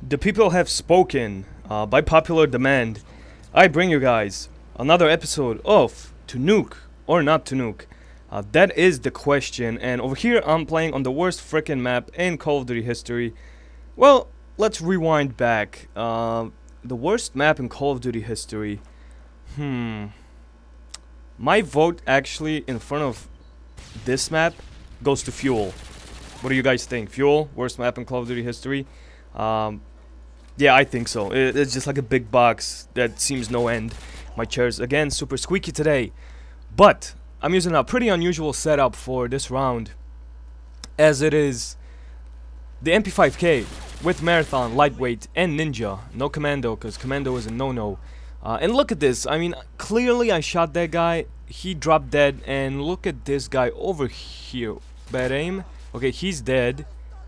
The people have spoken. By popular demand, I bring you guys another episode of To Nuke or Not to Nuke. That is the question, and over here I'm playing on the worst frickin' map in Call of Duty history. Well, let's rewind back. The worst map in Call of Duty history. My vote actually in front of this map goes to Fuel. What do you guys think? Fuel, worst map in Call of Duty history? Yeah, I think so. It's just like a big box that seems no end. My chair's again super squeaky today, but I'm using a pretty unusual setup for this round, as it is the MP5K with Marathon, Lightweight, and Ninja. No Commando, because Commando is a no-no. And look at this. I mean, clearly I shot that guy. He dropped dead, and look at this guy over here. Bad aim. Okay, he's dead,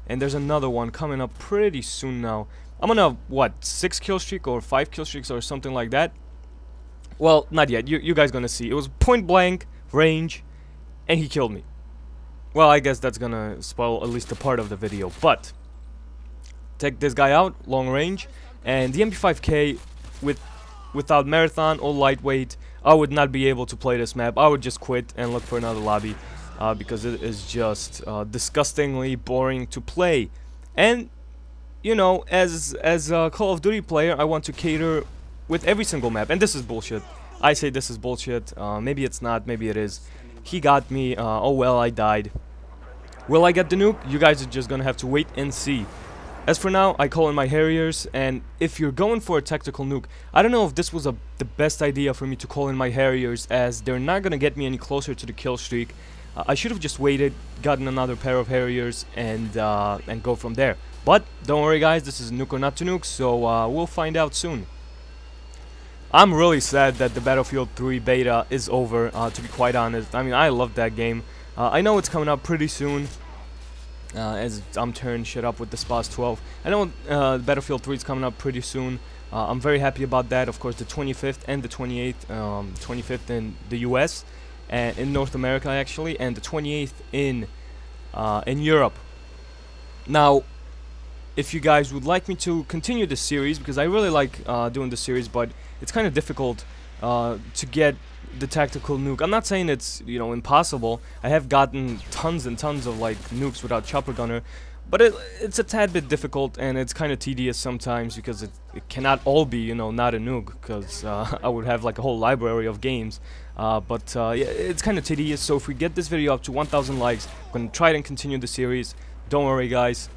and there's another one coming up pretty soon now. I'm on a, what, 6 kill streak or 5 kill streaks or something like that? Well, not yet. You guys gonna see. It was point blank range, and he killed me. Well, I guess that's gonna spoil at least a part of the video, but take this guy out, long range, and the MP5K without Marathon or Lightweight, I would not be able to play this map. I would just quit and look for another lobby, because it is just disgustingly boring to play. And you know, as a Call of Duty player, I want to cater with every single map, and this is bullshit. I say this is bullshit. Maybe it's not, maybe it is. He got me. Oh well, I died. Will I get the nuke? You guys are just gonna have to wait and see. As for now, I call in my Harriers, and if you're going for a tactical nuke, I don't know if this was the best idea for me to call in my Harriers, as they're not gonna get me any closer to the kill streak. I should have just waited, gotten another pair of Harriers, and go from there. But don't worry, guys, this is Nuke or Not to Nuke, so we'll find out soon. I'm really sad that the Battlefield 3 beta is over, to be quite honest. I mean, I love that game. I know it's coming up pretty soon, as I'm tearing shit up with the SPAS 12. I know Battlefield 3 is coming up pretty soon. I'm very happy about that. Of course, the 25th and the 28th, 25th in the US, and in North America actually, and the 28th in Europe. Now, if you guys would like me to continue this series, because I really like doing this series, but it's kind of difficult to get the tactical nuke. I'm not saying it's, you know, impossible. I have gotten tons and tons of like nukes without chopper gunner, but it's a tad bit difficult, and it's kind of tedious sometimes, because it cannot all be, you know, not a nuke, because I would have like a whole library of games. But yeah, it's kind of tedious. So if we get this video up to 1,000 likes, I'm gonna try and continue the series. Don't worry, guys.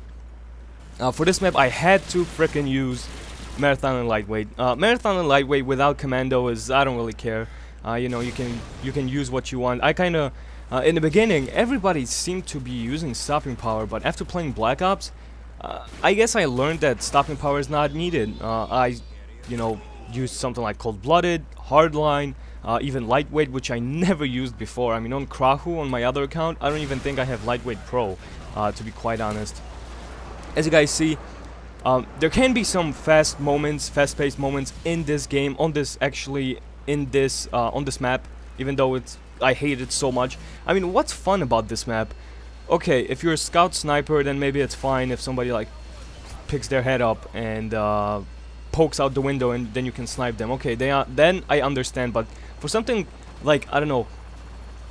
For this map, I had to frickin' use Marathon and Lightweight. Marathon and Lightweight without Commando is, I don't really care. You know, you can use what you want. I kind of, in the beginning, everybody seemed to be using stopping power, but after playing Black Ops, I guess I learned that stopping power is not needed. I, you know, used something like Cold-Blooded, Hardline, even Lightweight, which I never used before. I mean, on Krahu, on my other account, I don't even think I have Lightweight Pro, to be quite honest. As you guys see, there can be some fast-paced moments in this game, on this map, even though I hate it so much. I mean, what's fun about this map? Okay, if you're a scout sniper, then maybe it's fine if somebody like picks their head up and pokes out the window, and then you can snipe them. Okay, then I understand. But for something like, I don't know,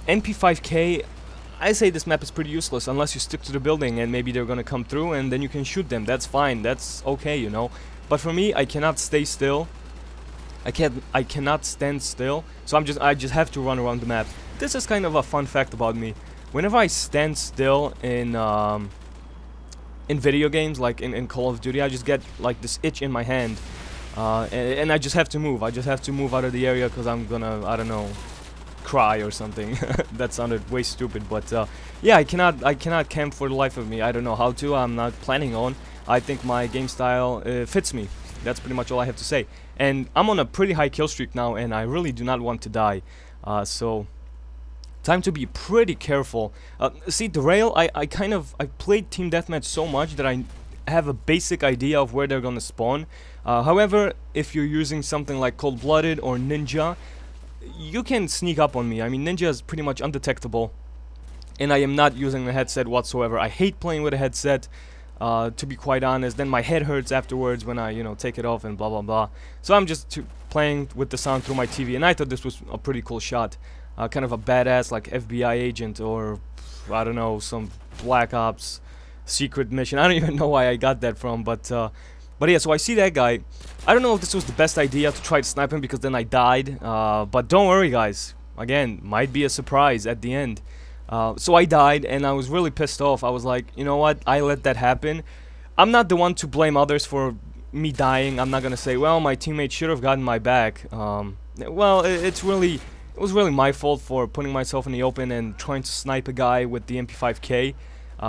MP5K, I say this map is pretty useless unless you stick to the building and maybe they're gonna come through and then you can shoot them. That's fine, that's okay, you know. But for me, I cannot stay still. I cannot stand still. So I just have to run around the map. This is kind of a fun fact about me. Whenever I stand still in video games, like in Call of Duty, I just get like this itch in my hand, and I just have to move. I just have to move out of the area because I'm gonna, I don't know, cry or something. That sounded way stupid, but yeah, I cannot camp for the life of me. I don't know how to. I'm not planning on. I think my game style fits me. That's pretty much all I have to say. And I'm on a pretty high kill streak now, and I really do not want to die. So time to be pretty careful. See, DERAIL, I played Team Deathmatch so much that I have a basic idea of where they're gonna spawn. However, if you're using something like Cold-Blooded or Ninja, you can sneak up on me. I mean, Ninja is pretty much undetectable, and I am not using a headset whatsoever. I hate playing with a headset. to be quite honest. Then my head hurts afterwards when I, you know, take it off and blah blah blah. So I'm just playing with the sound through my TV, and I thought this was a pretty cool shot. Kind of a badass like FBI agent, or I don't know, some Black Ops secret mission. I don't even know why I got that from, but yeah, so I see that guy. I don't know if this was the best idea to try to snipe him, because then I died. But don't worry, guys. Again, might be a surprise at the end. So I died, and I was really pissed off. I was like, you know what? I let that happen. I'm not the one to blame others for me dying. I'm not gonna say, well, my teammate should have gotten my back. Well, it was really my fault for putting myself in the open and trying to snipe a guy with the MP5K,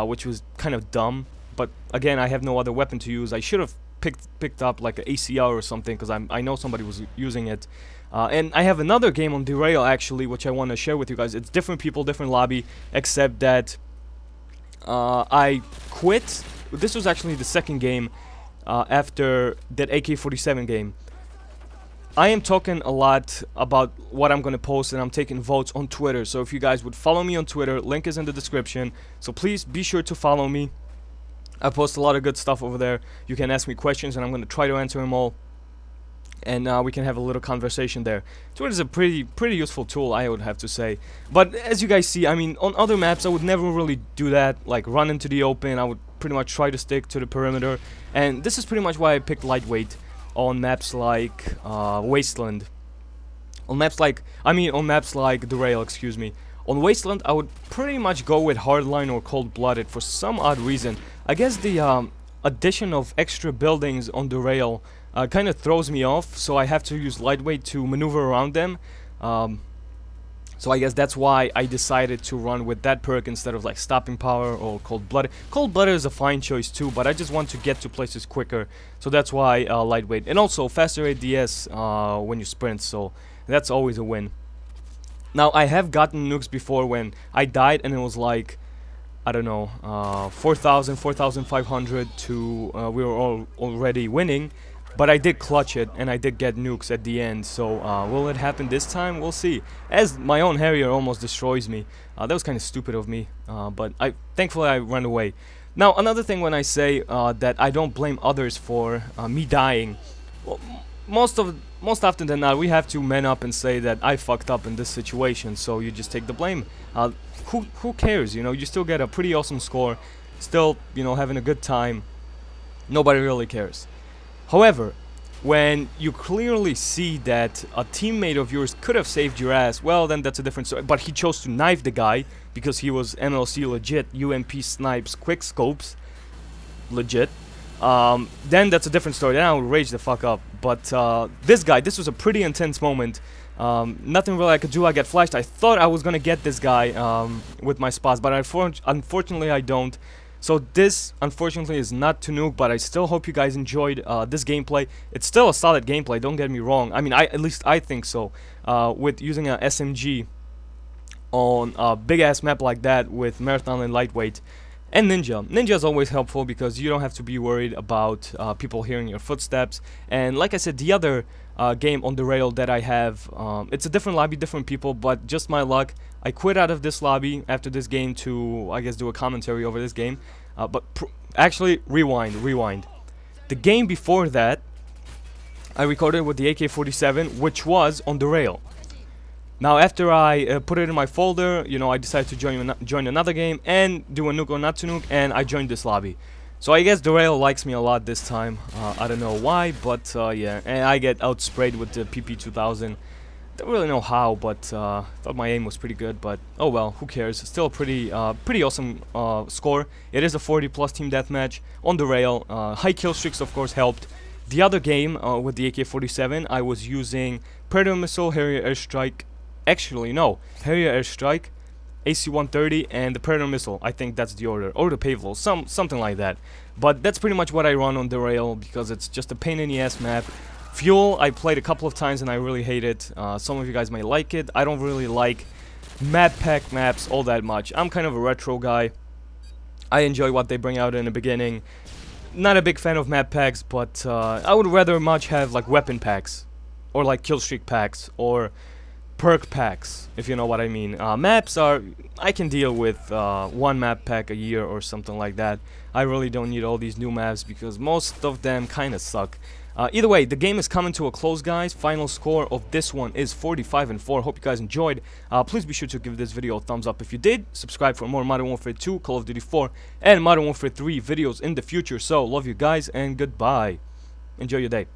which was kind of dumb. But again, I have no other weapon to use. I should have picked up like an ACR or something, because I know somebody was using it. And I have another game on DERAIL actually, which I want to share with you guys. It's different people, different lobby, except that I quit. This was actually the second game after that AK-47 game. I am talking a lot about what I'm going to post, and I'm taking votes on Twitter. So if you guys would follow me on Twitter, link is in the description. So please be sure to follow me. I post a lot of good stuff over there. You can ask me questions, and I'm going to try to answer them all. And we can have a little conversation there. Twitter is a pretty useful tool, I would have to say. But as you guys see, I mean, on other maps I would never really do that, like run into the open. I would pretty much try to stick to the perimeter. And this is pretty much why I picked lightweight on maps like Wasteland. On maps like DERAIL, excuse me. On Wasteland, I would pretty much go with Hardline or Cold-Blooded for some odd reason. I guess the addition of extra buildings on DERAIL kind of throws me off, so I have to use lightweight to maneuver around them. So I guess that's why I decided to run with that perk instead of like Stopping Power or Cold-Blooded. Cold-Blooded is a fine choice too, but I just want to get to places quicker, so that's why lightweight. And also faster ADS when you sprint, so that's always a win. Now I have gotten nukes before when I died and it was like, I don't know, 4,000, 4,500 to we were already winning. But I did clutch it, and I did get nukes at the end, so will it happen this time? We'll see. As my own Harrier almost destroys me. That was kind of stupid of me, but thankfully I ran away. Now, another thing when I say that I don't blame others for me dying, well, most often than not, we have to man up and say that I fucked up in this situation, so you just take the blame. Who cares, you know? You still get a pretty awesome score, still, you know, having a good time. Nobody really cares. However, when you clearly see that a teammate of yours could have saved your ass, well, then that's a different story. But he chose to knife the guy because he was MLC legit, UMP snipes, quick scopes, legit. Then that's a different story. Then I would rage the fuck up. But this guy, this was a pretty intense moment. Nothing really I could do. I get flashed. I thought I was gonna get this guy with my spots, but unfortunately I don't. So this, unfortunately, is not to nuke, but I still hope you guys enjoyed this gameplay. It's still a solid gameplay, don't get me wrong. I mean, at least I think so. With using a SMG on a big-ass map like that with Marathon and Lightweight. And Ninja. Ninja is always helpful because you don't have to be worried about people hearing your footsteps. And like I said, the other game on DERAIL that I have, it's a different lobby, different people, but just my luck. I quit out of this lobby after this game to, I guess, do a commentary over this game. But actually, rewind. The game before that, I recorded with the AK-47, which was on DERAIL. Now, after I put it in my folder, you know, I decided to join another game and do a nuke or not to nuke, and I joined this lobby. So I guess DERAIL likes me a lot this time. I don't know why, but yeah, and I get outsprayed with the PP2000. Don't really know how, but thought my aim was pretty good. But oh well, who cares? Still a pretty awesome score. It is a 40+ team deathmatch on DERAIL. High kill streaks, of course, helped. The other game with the AK-47, I was using Predator Missile, Harrier Airstrike. Actually, no, Harrier Airstrike, AC-130, and the Predator Missile. I think that's the order, or the Pavlo, something like that. But that's pretty much what I run on DERAIL because it's just a pain in the ass map. Fuel, I played a couple of times and I really hate it. Some of you guys may like it. I don't really like map pack maps all that much. I'm kind of a retro guy. I enjoy what they bring out in the beginning. Not a big fan of map packs, but I would rather much have like weapon packs, or like kill streak packs, or perk packs, if you know what I mean. Maps are, I can deal with one map pack a year or something like that. I really don't need all these new maps because most of them kind of suck. Either way, the game is coming to a close, guys. Final score of this one is 45-4. Hope you guys enjoyed. Please be sure to give this video a thumbs up if you did. Subscribe for more Modern Warfare 2, Call of Duty 4, and Modern Warfare 3 videos in the future. So, love you guys and goodbye. Enjoy your day.